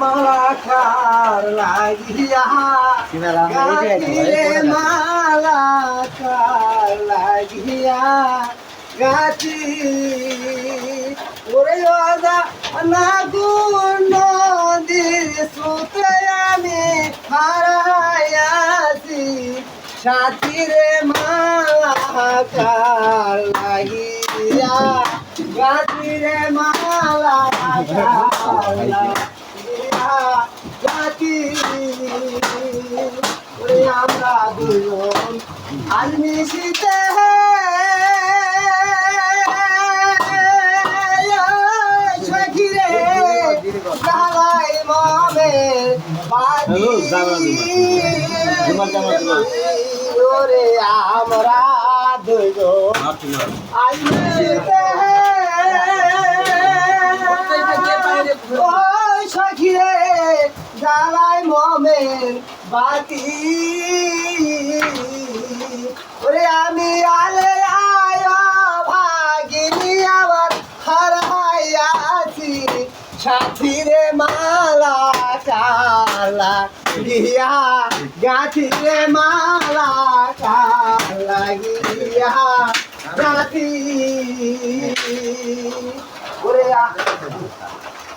মালাকার লাগিয়া গাছিরে মালাকার লাগিয়া গাছি ওরে ওদা না নদীর সুতে আমি হারাইয়াছি সাথীরে মালাকার লাগিয়া গাছিরে মালাকার লাগিয়া গাছি ওরে আমরা দুজন আজ মিশিতে সখিরে গালাই মামের বাদি ওরে আমরা দুজন আজ মিশিতে ওই সখিরে গালাই মামের বাতি ওরে আমি আলে আয় ভাগিনী আবার হারাইয়াছি সাথীরে মালা কালা গিয়া গাছিরে মালা কালা গিয়া গাছি